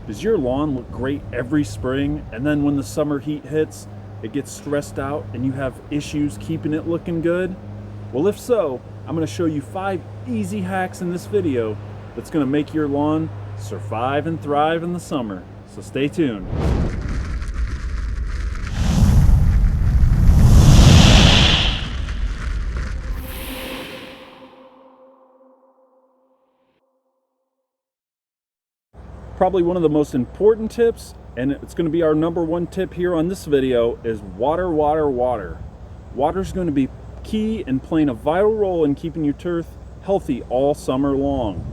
Does your lawn look great every spring, and then when the summer heat hits, it gets stressed out and you have issues keeping it looking good? Well, if so, I'm going to show you 5 easy hacks in this video that's going to make your lawn survive and thrive in the summer. So stay tuned. Probably one of the most important tips, and it's going to be our #1 tip here on this video, is water, water, water. Water's going to be key and playing a vital role in keeping your turf healthy all summer long.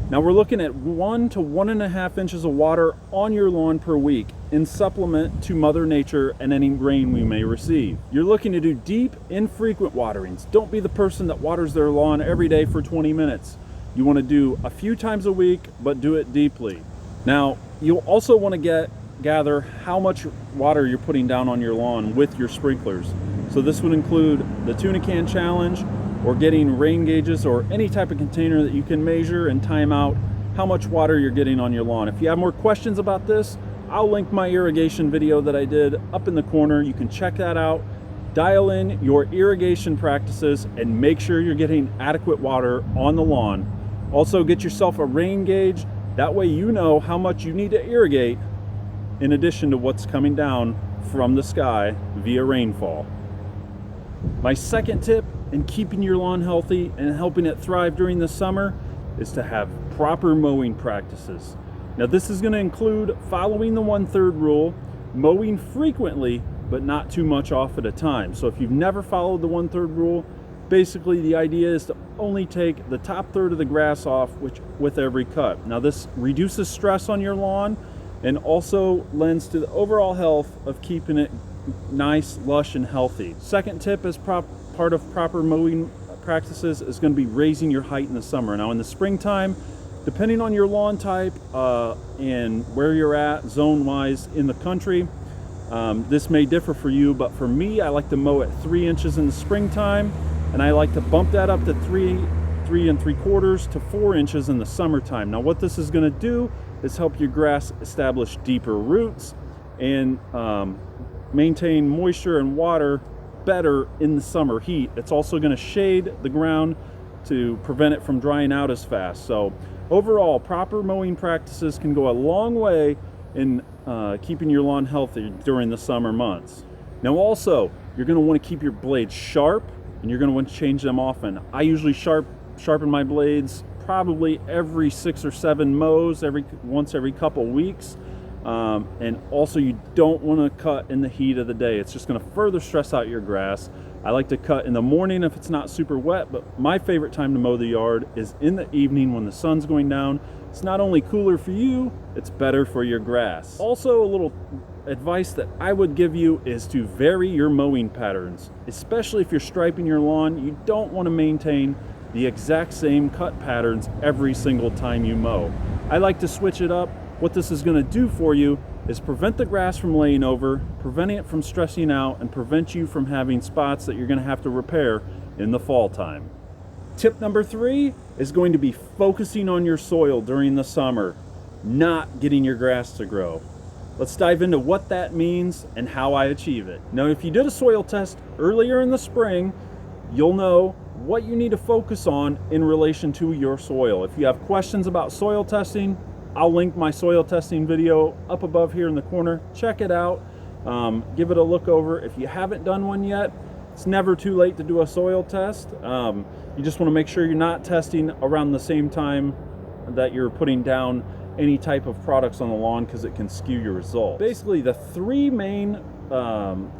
Now we're looking at 1 to 1.5 inches of water on your lawn per week in supplement to Mother Nature and any rain we may receive. You're looking to do deep, infrequent waterings. Don't be the person that waters their lawn every day for 20 minutes. You want to do a few times a week, but do it deeply. Now, you'll also want to gather how much water you're putting down on your lawn with your sprinklers. So this would include the tuna can challenge, or getting rain gauges or any type of container that you can measure and time out how much water you're getting on your lawn. If you have more questions about this, I'll link my irrigation video that I did up in the corner. You can check that out. Dial in your irrigation practices and make sure you're getting adequate water on the lawn. Also, get yourself a rain gauge. That way you know how much you need to irrigate in addition to what's coming down from the sky via rainfall. My second tip in keeping your lawn healthy and helping it thrive during the summer is to have proper mowing practices. Now this is going to include following the 1/3 rule, mowing frequently but not too much off at a time. So if you've never followed the 1/3 rule, basically the idea is to only take the top third of the grass off with every cut. Now this reduces stress on your lawn and also lends to the overall health of keeping it nice, lush, and healthy. Second tip as part of proper mowing practices is going to be raising your height in the summer. Now in the springtime, depending on your lawn type and where you're at zone-wise in the country, this may differ for you, but for me, I like to mow at 3 inches in the springtime, and I like to bump that up to 3 3/4 to 4 inches in the summertime. Now what this is going to do is help your grass establish deeper roots and maintain moisture and water better in the summer heat. It's also going to shade the ground to prevent it from drying out as fast. So overall, proper mowing practices can go a long way in keeping your lawn healthy during the summer months. Now also, you're going to want to keep your blades sharp, and you're going to want to change them often. I usually sharpen my blades probably every 6 or 7 mows, once every couple weeks. And also you don't want to cut in the heat of the day. It's just going to further stress out your grass. I like to cut in the morning if it's not super wet, but my favorite time to mow the yard is in the evening when the sun's going down. It's not only cooler for you, it's better for your grass. Also, a little advice that I would give you is to vary your mowing patterns, especially if you're striping your lawn. You don't want to maintain the exact same cut patterns every single time you mow. I like to switch it up. What this is going to do for you is prevent the grass from laying over, preventing it from stressing out, and prevent you from having spots that you're going to have to repair in the fall time. Tip number 3 is going to be focusing on your soil during the summer, not getting your grass to grow. Let's dive into what that means and how I achieve it. Now, if you did a soil test earlier in the spring, you'll know what you need to focus on in relation to your soil. If you have questions about soil testing, I'll link my soil testing video up above here in the corner. Check it out. Give it a look over. If you haven't done one yet, it's never too late to do a soil test. You just want to make sure you're not testing around the same time that you're putting down any type of products on the lawn, because it can skew your results. Basically, the 3 main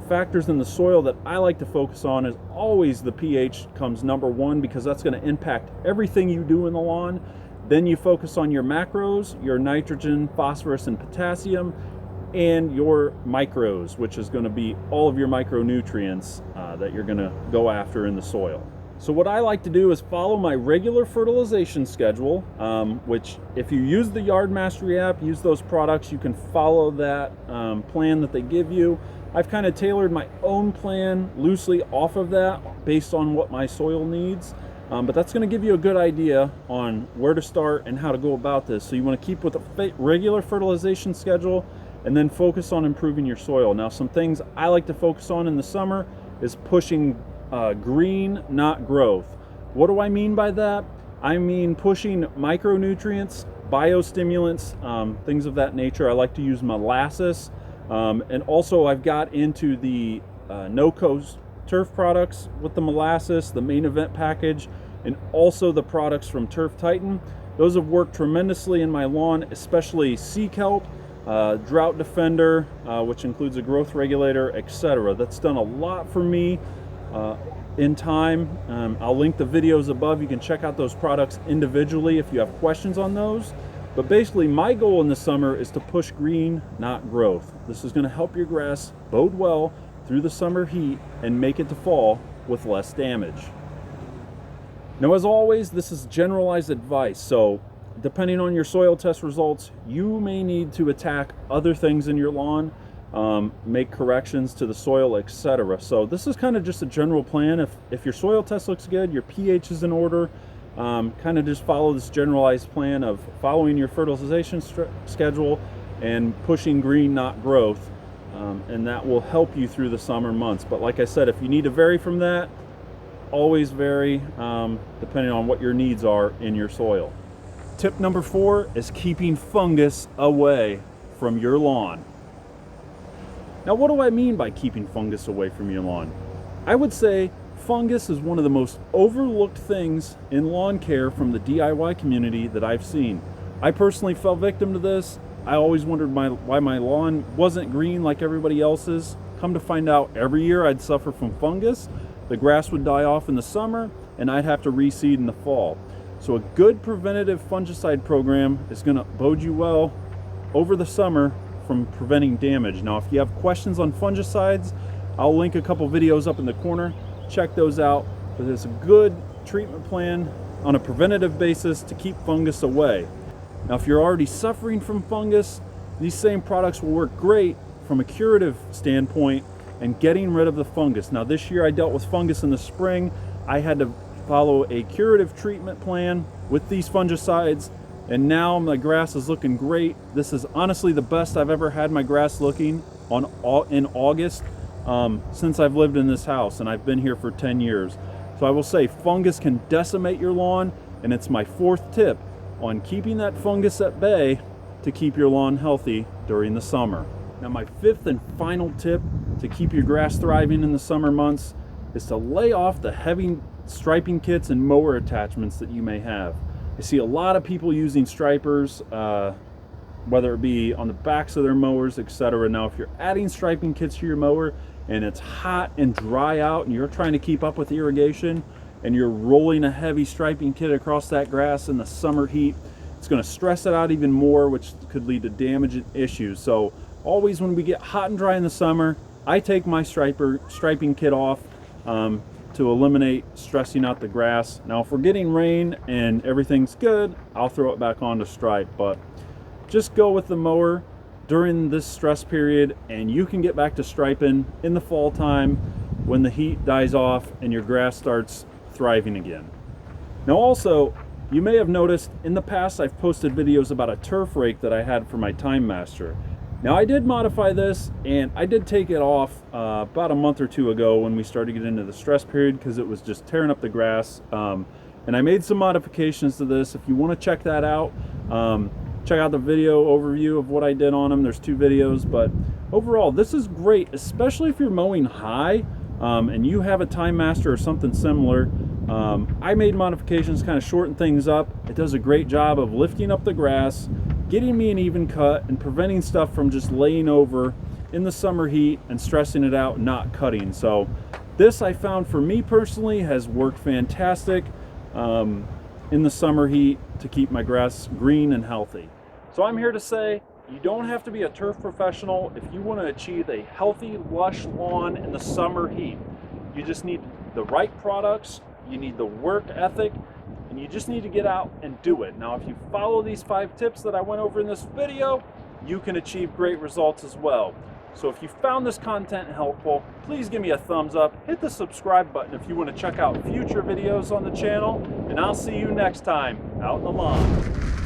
factors in the soil that I like to focus on is always the pH comes #1, because that's going to impact everything you do in the lawn. Then you focus on your macros, your nitrogen, phosphorus, and potassium, and your micros, which is going to be all of your micronutrients that you're going to go after in the soil. So what I like to do is follow my regular fertilization schedule, which if you use the Yard Mastery app, use those products, you can follow that plan that they give you. I've kind of tailored my own plan loosely off of that based on what my soil needs. But that's going to give you a good idea on where to start and how to go about this. So you want to keep with a regular fertilization schedule and then focus on improving your soil. Now, some things I like to focus on in the summer is pushing green, not growth. What do I mean by that? I mean pushing micronutrients, biostimulants, things of that nature. I like to use molasses. And also I've got into the no-coast turf products with the molasses, the main event package, and also the products from Turf Titan. Those have worked tremendously in my lawn, especially sea kelp, drought defender, which includes a growth regulator, etc. That's done a lot for me in time. I'll link the videos above. You can check out those products individually if you have questions on those. But basically, my goal in the summer is to push green, not growth. This is going to help your grass bode well through the summer heat and make it to fall with less damage. Now, as always, this is generalized advice, so depending on your soil test results, you may need to attack other things in your lawn, make corrections to the soil, etc. So this is kind of just a general plan. If your soil test looks good, your pH is in order, kind of just follow this generalized plan of following your fertilization schedule and pushing green, not growth, and that will help you through the summer months. But like I said, if you need to vary from that, always vary depending on what your needs are in your soil. Tip number 4 is keeping fungus away from your lawn. Now, what do I mean by keeping fungus away from your lawn? I would say fungus is one of the most overlooked things in lawn care from the DIY community that I've seen. I personally fell victim to this. I always wondered why my lawn wasn't green like everybody else's. Come to find out, every year I'd suffer from fungus. The grass would die off in the summer and I'd have to reseed in the fall. So a good preventative fungicide program is going to bode you well over the summer from preventing damage. Now, if you have questions on fungicides, I'll link a couple videos up in the corner. Check those out. But it's a good treatment plan on a preventative basis to keep fungus away. Now, if you're already suffering from fungus, these same products will work great from a curative standpoint and getting rid of the fungus. Now, this year I dealt with fungus in the spring. I had to follow a curative treatment plan with these fungicides, and now my grass is looking great. This is honestly the best I've ever had my grass looking in August since I've lived in this house, and I've been here for 10 years. So I will say fungus can decimate your lawn, and it's my 4th tip on keeping that fungus at bay to keep your lawn healthy during the summer. Now, my 5th and final tip to keep your grass thriving in the summer months is to lay off the heavy striping kits and mower attachments that you may have. I see a lot of people using stripers, whether it be on the backs of their mowers, etc. Now, if you're adding striping kits to your mower and it's hot and dry out and you're trying to keep up with irrigation and you're rolling a heavy striping kit across that grass in the summer heat, it's going to stress it out even more, which could lead to damage and issues. So always when we get hot and dry in the summer, I take my striping kit off to eliminate stressing out the grass. Now, if we're getting rain and everything's good, I'll throw it back on to stripe, but just go with the mower during this stress period and you can get back to striping in the fall time when the heat dies off and your grass starts thriving again. Now, also, you may have noticed in the past I've posted videos about a turf rake that I had for my Time Master. Now, I did modify this and I did take it off about a month or 2 ago when we started to get into the stress period because it was just tearing up the grass. And I made some modifications to this. If you want to check that out, check out the video overview of what I did on them. There's 2 videos, but overall, this is great, especially if you're mowing high and you have a Time Master or something similar. I made modifications, kind of shorten things up. It does a great job of lifting up the grass, getting me an even cut, and preventing stuff from just laying over in the summer heat and stressing it out, not cutting. So this, I found, for me personally, has worked fantastic in the summer heat to keep my grass green and healthy. So I'm here to say, you don't have to be a turf professional if you want to achieve a healthy, lush lawn in the summer heat. You just need the right products, you need the work ethic, and you just need to get out and do it. Now, if you follow these 5 tips that I went over in this video, you can achieve great results as well. So if you found this content helpful, please give me a thumbs up, hit the subscribe button if you want to check out future videos on the channel, and I'll see you next time out in the lawn.